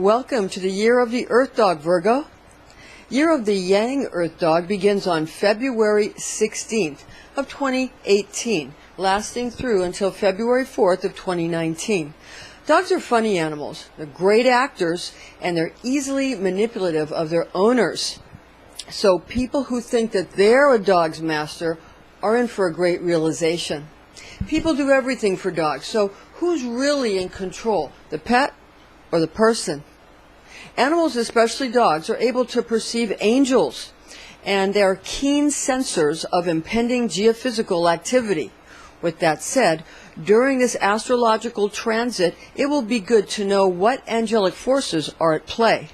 Welcome to the Year of the Earth Dog, Virgo. Year of the Yang Earth Dog begins on February 16th of 2018, lasting through until February 4th of 2019. Dogs are funny animals. They're great actors, and they're easily manipulative of their owners. So people who think that they're a dog's master are in for a great realization. People do everything for dogs, so who's really in control, the pet or the person? Animals, especially dogs, are able to perceive angels, and they are keen sensors of impending geophysical activity. With that said, during this astrological transit, it will be good to know what angelic forces are at play.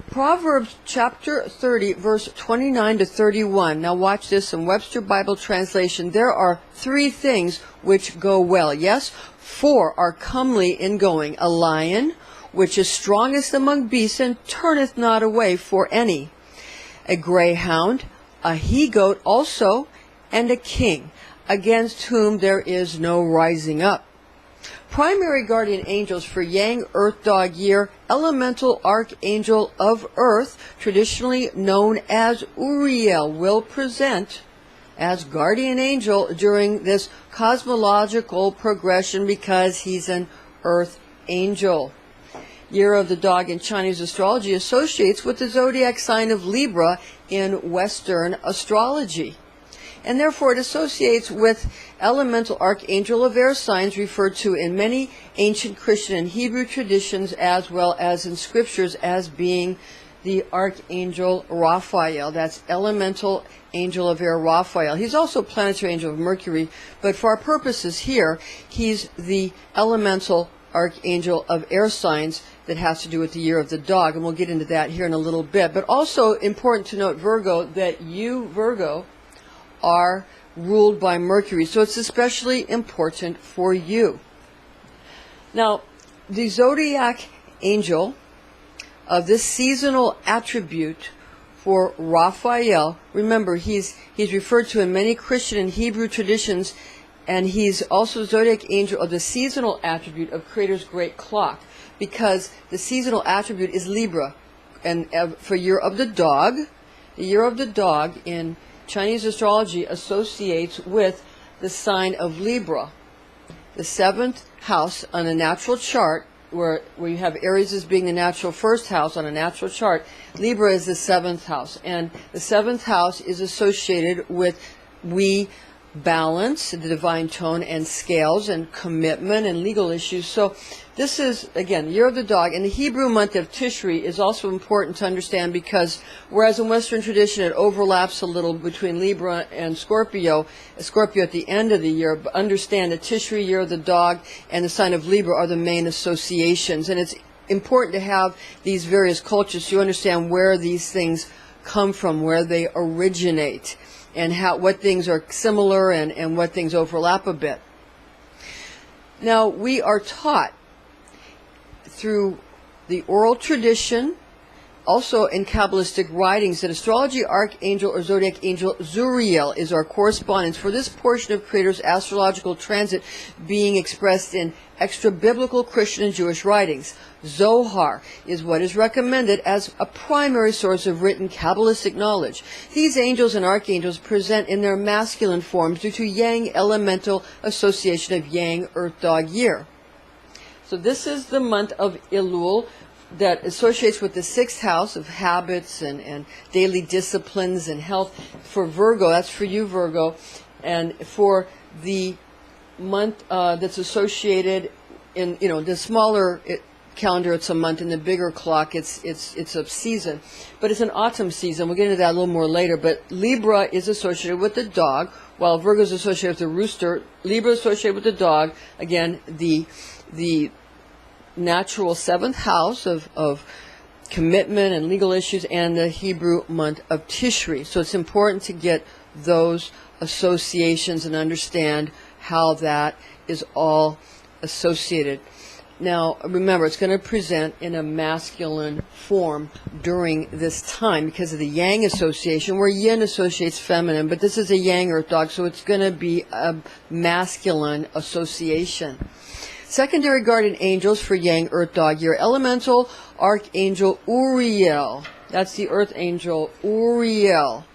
Proverbs chapter 30, verse 29 to 31. Now watch this in Webster Bible translation. There are 3 things which go well. Yes, 4 are comely in going. A lion, which is strongest among beasts, and turneth not away for any. A greyhound, a he-goat also, and a king, against whom there is no rising up. Primary guardian angels for Yang Earth Dog Year: Elemental Archangel of Earth, traditionally known as Uriel, will present as guardian angel during this cosmological progression because he's an Earth angel. Year of the Dog in Chinese Astrology associates with the zodiac sign of Libra in Western astrology, and therefore it associates with elemental archangel of air signs referred to in many ancient Christian and Hebrew traditions as well as in scriptures as being the archangel Raphael. That's elemental angel of air Raphael. He's also planetary angel of Mercury, but for our purposes here, he's the elemental archangel of air signs that has to do with the year of the dog, and we'll get into that here in a little bit. But also important to note, Virgo, that you, Virgo, are ruled by Mercury, so it's especially important for you. Now, the zodiac angel of this seasonal attribute for Raphael, remember he's referred to in many Christian and Hebrew traditions, and he's also zodiac angel of the seasonal attribute of Creator's great clock, because the seasonal attribute is Libra, and for year of the dog, the year of the dog in Chinese astrology associates with the sign of Libra. The 7th house on a natural chart, where you have Aries as being the natural first house on a natural chart, Libra is the 7th house. And the 7th house is associated with balance, the divine tone, and scales, and commitment, and legal issues. So this is, again, year of the dog. And the Hebrew month of Tishri is also important to understand because whereas in Western tradition it overlaps a little between Libra and Scorpio at the end of the year, but understand that Tishri, year of the dog, and the sign of Libra are the main associations. And it's important to have these various cultures so you understand where these things come from, where they originate, and what things are similar and what things overlap a bit. Now, we are taught through the oral tradition, also in Kabbalistic writings, that astrology archangel or zodiac angel Zuriel is our correspondence for this portion of Creator's astrological transit being expressed in extra-biblical Christian and Jewish writings. Zohar is what is recommended as a primary source of written Kabbalistic knowledge. These angels and archangels present in their masculine forms due to Yang elemental association of Yang Earth Dog Year. So this is the month of Elul that associates with the 6th house of habits and daily disciplines and health. For Virgo, that's for you, Virgo. And for the month that's associated in, the smaller calendar, it's a month. In the bigger clock, it's a season. But it's an autumn season. We'll get into that a little more later. But Libra is associated with the dog, while Virgo is associated with the rooster. Libra is associated with the dog. Again, the natural 7th house of commitment and legal issues, and the Hebrew month of Tishri. So it's important to get those associations and understand how that is all associated. Now, remember, it's going to present in a masculine form during this time because of the Yang association, where Yin associates feminine, but this is a Yang Earth Dog, so it's going to be a masculine association. Secondary guardian angels for Yang Earth Dog year. Elemental Archangel Uriel. That's the Earth Angel Uriel.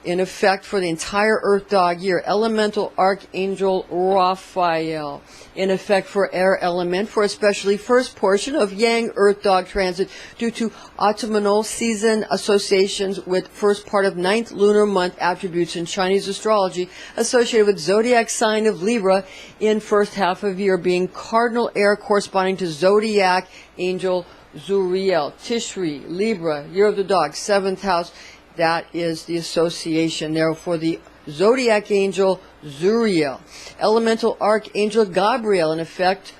In effect for the entire Earth Dog year. Elemental Archangel Raphael. In effect for air element for especially first portion of Yang Earth Dog transit due to autumnal season associations with first part of 9th lunar month attributes in Chinese astrology associated with zodiac sign of Libra in first half of year being cardinal air corresponding to zodiac angel Zuriel, Tishri, Libra, year of the dog, 7th house. That is the association there for the zodiac angel Zuriel. Elemental archangel Gabriel, in effect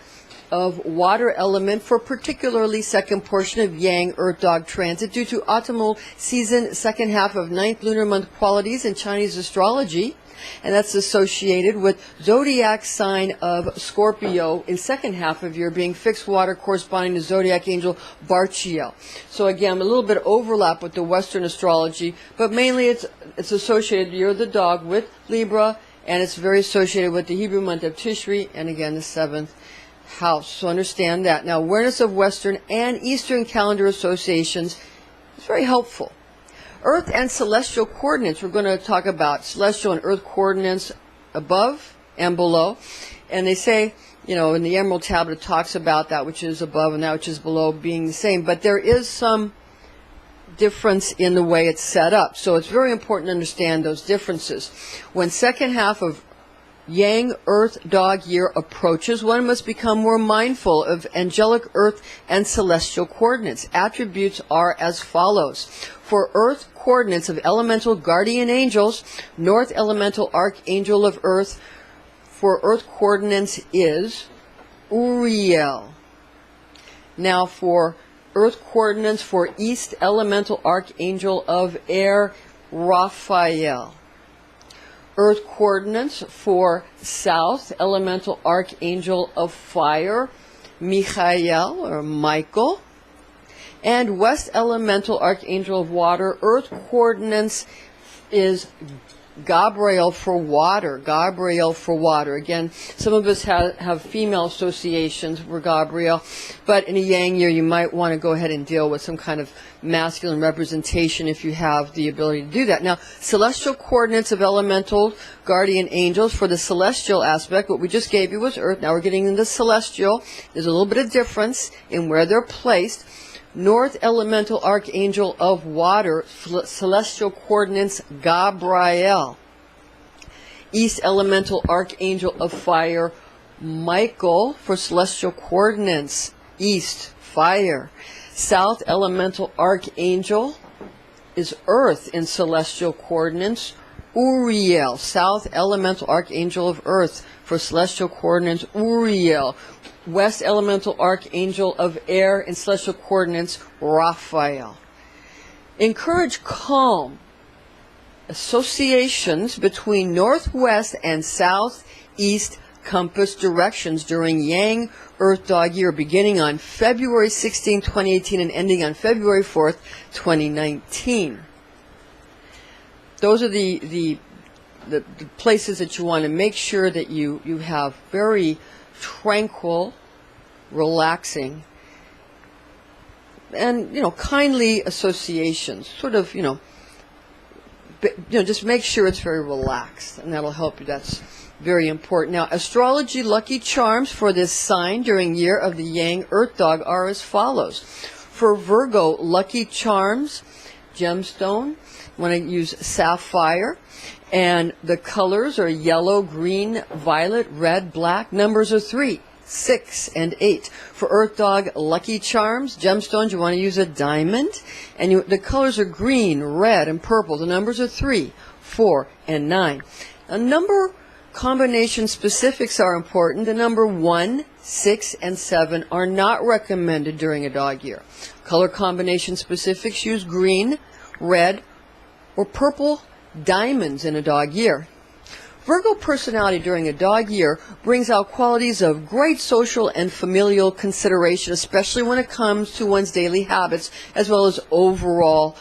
of water element for particularly second portion of Yang Earth Dog transit due to autumnal season second half of 9th lunar month qualities in Chinese astrology. And that's associated with zodiac sign of Scorpio in second half of year being fixed water corresponding to zodiac angel Barchiel. So again, a little bit of overlap with the Western astrology, but mainly it's associated, year of the dog, with Libra, and it's very associated with the Hebrew month of Tishri, and again the 7th house. So understand that. Now, awareness of Western and Eastern calendar associations is very helpful. Earth and celestial coordinates. We're going to talk about celestial and earth coordinates above and below. And they say, you know, in the Emerald Tablet it talks about that which is above and that which is below being the same. But there is some difference in the way it's set up. So it's very important to understand those differences. When second half of Yang Earth Dog year approaches, one must become more mindful of angelic earth and celestial coordinates. Attributes are as follows. For earth coordinates of elemental guardian angels, north elemental archangel of earth for earth coordinates is Uriel. Now for earth coordinates for east elemental archangel of air, Raphael. Earth coordinates for south elemental archangel of fire, Michael or Michael. And west elemental archangel of water, earth coordinates is Gabriel for water. Gabriel for water. Again, some of us have female associations for Gabriel, but in a Yang year you might want to go ahead and deal with some kind of masculine representation if you have the ability to do that. Now, celestial coordinates of elemental guardian angels for the celestial aspect, what we just gave you was earth. Now we're getting into celestial. There's a little bit of difference in where they're placed. North elemental archangel of water, celestial coordinates Gabriel. East elemental archangel of fire, Michael, for celestial coordinates, east, fire. South elemental archangel is earth in celestial coordinates, Uriel. South elemental archangel of earth for celestial coordinates, Uriel. West elemental archangel of air in celestial coordinates, Raphael. Encourage calm associations between northwest and southeast compass directions during Yang Earth Dog year beginning on February 16, 2018 and ending on February 4th, 2019. Those are the places that you want to make sure that you have very tranquil, relaxing, and kindly associations. Sort of just make sure it's very relaxed, and that'll help you. That's very important. Now, astrology lucky charms for this sign during year of the Yang Earth Dog are as follows. For Virgo, lucky charms, gemstone. Want to use sapphire. And the colors are yellow, green, violet, red, black. Numbers are 3, 6, and 8. For Earth Dog lucky charms, gemstones, you want to use a diamond. And the colors are green, red, and purple. The numbers are 3, 4, and 9. A number combination specifics are important. The number 1, 6, and 7 are not recommended during a dog year. Color combination specifics use green, red, or purple diamonds in a dog year. Virgo personality during a dog year brings out qualities of great social and familial consideration, especially when it comes to one's daily habits, as well as overall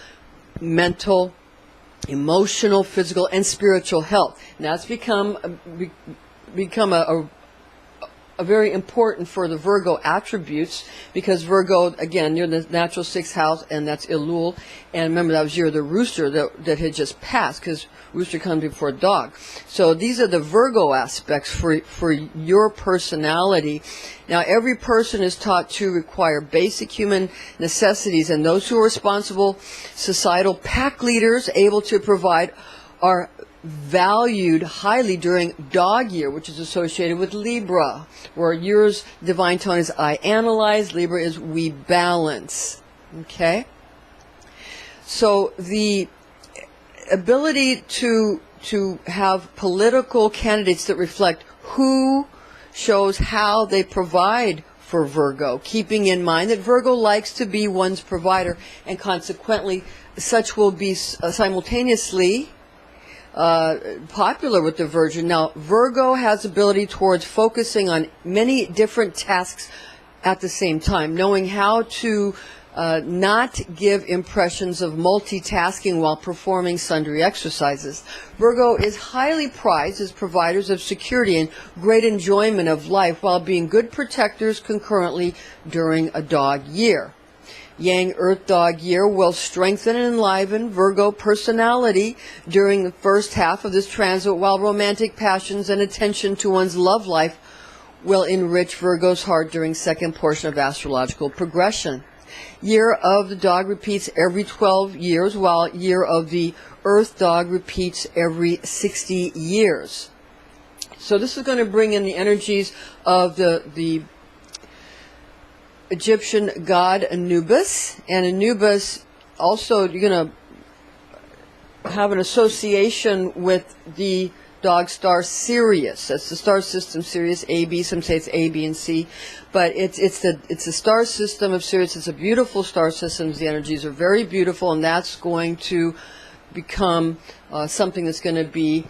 mental, emotional, physical, and spiritual health. And that's become a very important for the Virgo attributes, because Virgo, again, you're the natural sixth house, and that's Elul. And remember, that was year of the rooster that had just passed, because rooster comes before dog. So these are the Virgo aspects for your personality. Now, every person is taught to require basic human necessities, and those who are responsible societal pack leaders able to provide are valued highly during dog year, which is associated with Libra, where yours divine tone is I analyze, Libra is we balance. Okay? So the ability to have political candidates that reflect who shows how they provide for Virgo, keeping in mind that Virgo likes to be one's provider, and consequently such will be simultaneously popular with the Virgin. Now, Virgo has ability towards focusing on many different tasks at the same time, knowing how to not give impressions of multitasking while performing sundry exercises. Virgo is highly prized as providers of security and great enjoyment of life while being good protectors concurrently during a dog year. Yang Earth Dog year will strengthen and enliven Virgo personality during the first half of this transit, while romantic passions and attention to one's love life will enrich Virgo's heart during second portion of astrological progression. Year of the Dog repeats every 12 years, while Year of the Earth Dog repeats every 60 years. So this is going to bring in the energies of the Egyptian god Anubis, and Anubis also, you're going to have an association with the dog star Sirius. That's the star system Sirius, A, B. Some say it's A, B, and C, but it's the star system of Sirius. It's a beautiful star system. The energies are very beautiful, and that's going to become something that's going to be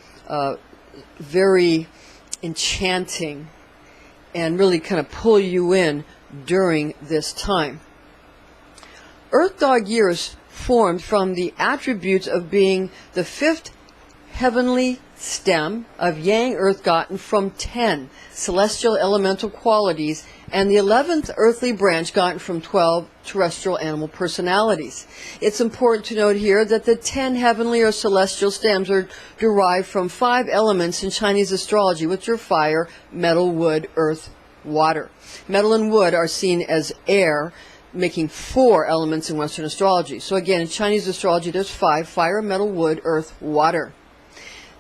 very enchanting and really kind of pull you in during this time. Earth Dog years formed from the attributes of being the fifth heavenly stem of Yang Earth gotten from 10 celestial elemental qualities, and the 11th earthly branch gotten from 12 terrestrial animal personalities. It's important to note here that the 10 heavenly or celestial stems are derived from 5 elements in Chinese astrology, which are fire, metal, wood, earth, water. Metal and wood are seen as air, making 4 elements in Western astrology. So again, in Chinese astrology, there's 5: fire, metal, wood, earth, water.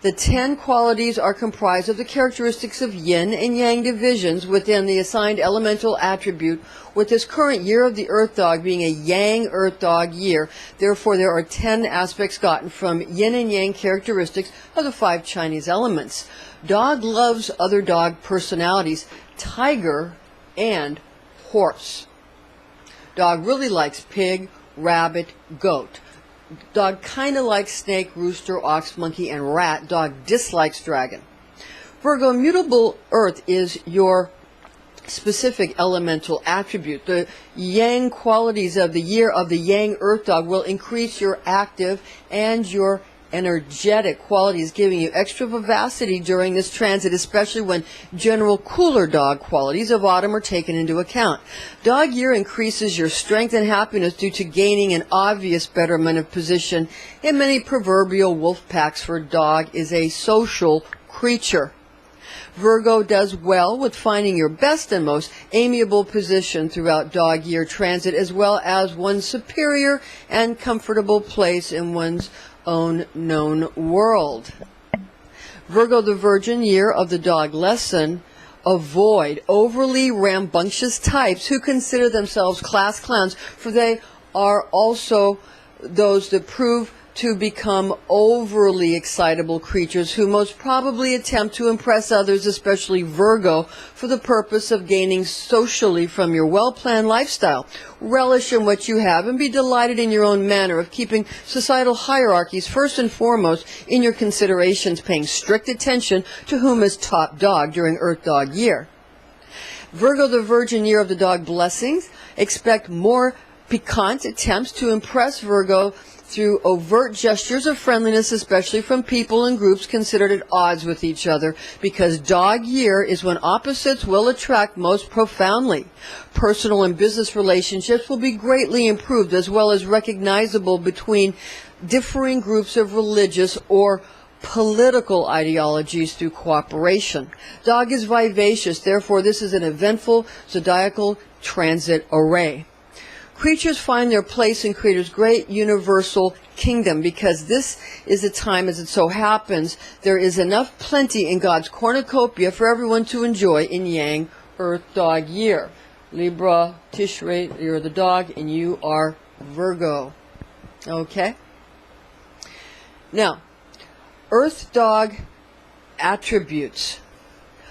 The 10 qualities are comprised of the characteristics of yin and yang divisions within the assigned elemental attribute, with this current year of the Earth Dog being a Yang Earth Dog year. Therefore, there are 10 aspects gotten from yin and yang characteristics of the 5 Chinese elements. Dog loves other dog personalities: tiger and horse. Dog really likes pig, rabbit, goat. Dog kind of likes snake, rooster, ox, monkey, and rat. Dog dislikes dragon. Virgo, mutable earth is your specific elemental attribute. The yang qualities of the year of the Yang Earth Dog will increase your active and your energetic qualities, giving you extra vivacity during this transit, especially when general cooler dog qualities of autumn are taken into account. Dog year increases your strength and happiness due to gaining an obvious betterment of position in many proverbial wolf packs, for dog is a social creature. Virgo does well with finding your best and most amiable position throughout dog year transit, as well as one's superior and comfortable place in one's own known world. Virgo, the Virgin year of the Dog lesson: avoid overly rambunctious types who consider themselves class clowns, for they are also those that prove to become overly excitable creatures who most probably attempt to impress others, especially Virgo, for the purpose of gaining socially from your well-planned lifestyle. Relish in what you have and be delighted in your own manner of keeping societal hierarchies first and foremost in your considerations, paying strict attention to whom is top dog during Earth Dog year. Virgo, the Virgin year of the Dog blessings: expect more Piquant attempts to impress Virgo through overt gestures of friendliness, especially from people and groups considered at odds with each other, because dog year is when opposites will attract most profoundly. Personal and business relationships will be greatly improved, as well as recognizable between differing groups of religious or political ideologies through cooperation. Dog is vivacious, therefore this is an eventful zodiacal transit array. Creatures find their place in Creator's great universal kingdom, because this is a time, as it so happens, there is enough plenty in God's cornucopia for everyone to enjoy in Yang Earth Dog year. Libra, Tishrei, you're the dog, and you are Virgo. Okay? Now, Earth Dog attributes.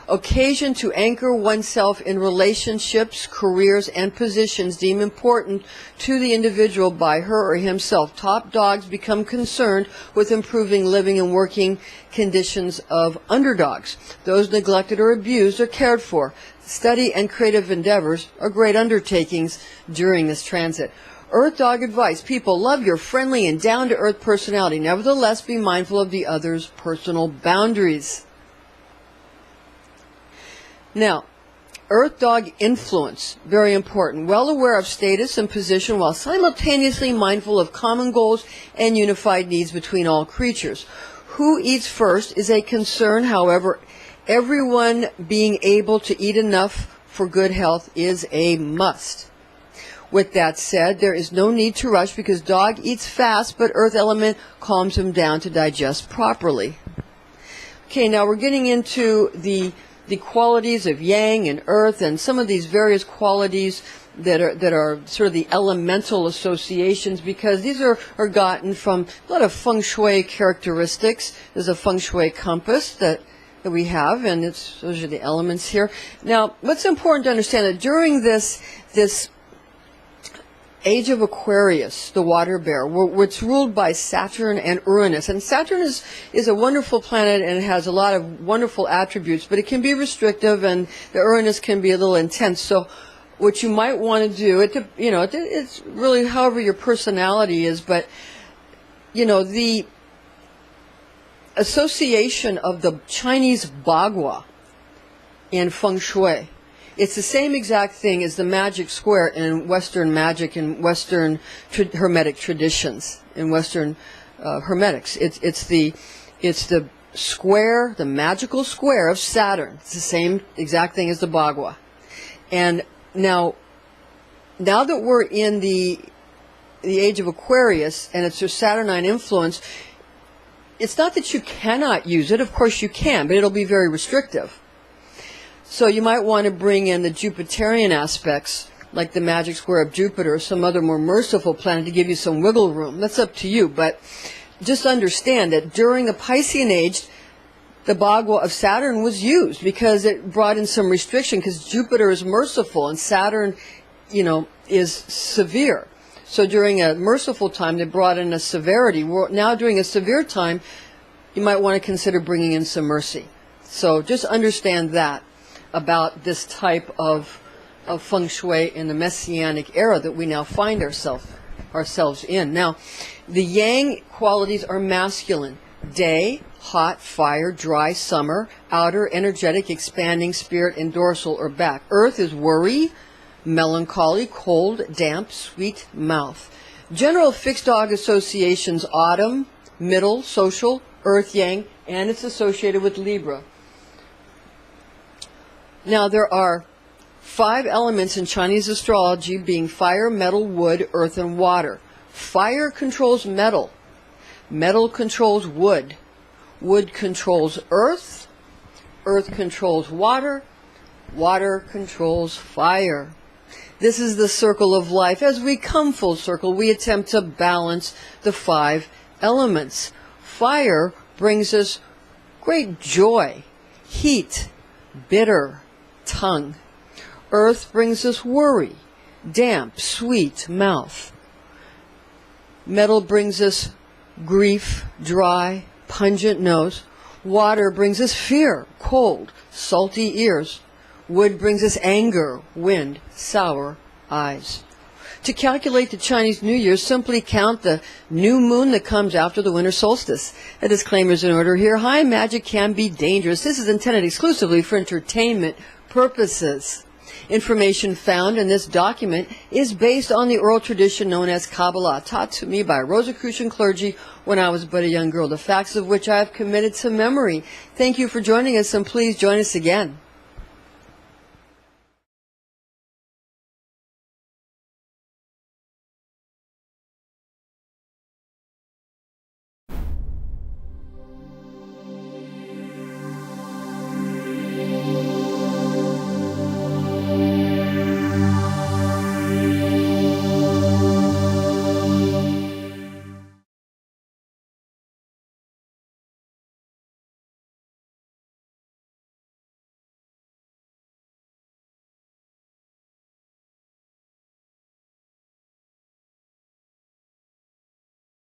Occasion to anchor oneself in relationships, careers, and positions deemed important to the individual by her or himself. Top dogs become concerned with improving living and working conditions of underdogs. Those neglected or abused are cared for. Study and creative endeavors are great undertakings during this transit. Earth Dog advice. People, love your friendly and down-to-earth personality. Nevertheless, be mindful of the other's personal boundaries. Now, Earth Dog influence, very important. Well aware of status and position while simultaneously mindful of common goals and unified needs between all creatures. Who eats first is a concern, however, everyone being able to eat enough for good health is a must. With that said, there is no need to rush because dog eats fast, but earth element calms him down to digest properly. Okay, now we're getting into the qualities of yang and earth and some of these various qualities that are sort of the elemental associations, because these are gotten from a lot of feng shui characteristics. There's a feng shui compass that we have, and those are the elements here. Now, what's important to understand that during this age of Aquarius, the water bear, it's ruled by Saturn and Uranus. And Saturn is a wonderful planet, and it has a lot of wonderful attributes, but it can be restrictive, and the Uranus can be a little intense. So what you might want to do, it's really however your personality is, but, the association of the Chinese Bagua in Feng Shui, it's the same exact thing as the magic square in Western magic and Western Hermetic traditions, in Western Hermetics. It's the square, the magical square of Saturn. It's the same exact thing as the Bagua. And now that we're in the age of Aquarius and it's your Saturnine influence, it's not that you cannot use it. Of course you can, but it'll be very restrictive. So you might want to bring in the Jupiterian aspects, like the magic square of Jupiter or some other more merciful planet to give you some wiggle room. That's up to you, but just understand that during the Piscean age, the Bagua of Saturn was used because it brought in some restriction, because Jupiter is merciful and Saturn, is severe. So during a merciful time, they brought in a severity. Now during a severe time, you might want to consider bringing in some mercy. So just understand that about this type of feng shui in the messianic era that we now find ourselves in. Now, the yang qualities are masculine. Day, hot, fire, dry, summer, outer, energetic, expanding, spirit, and dorsal or back. Earth is worry, melancholy, cold, damp, sweet mouth. General fixed dog associations: autumn, middle, social, earth, yang, and it's associated with Libra. Now, there are 5 elements in Chinese astrology, being fire, metal, wood, earth, and water. Fire controls metal. Metal controls wood. Wood controls earth. Earth controls water. Water controls fire. This is the circle of life. As we come full circle, we attempt to balance the 5 elements. Fire brings us great joy, heat, bitter tongue. Earth brings us worry, damp, sweet mouth. Metal brings us grief, dry, pungent nose. Water brings us fear, cold, salty ears. Wood brings us anger, wind, sour eyes. To calculate the Chinese New Year, simply count the new moon that comes after the winter solstice. A disclaimer is in order here. High magic can be dangerous. This is intended exclusively for entertainment purposes. Information found in this document is based on the oral tradition known as Kabbalah, taught to me by Rosicrucian clergy when I was but a young girl, the facts of which I have committed to memory. Thank you for joining us, and please join us again.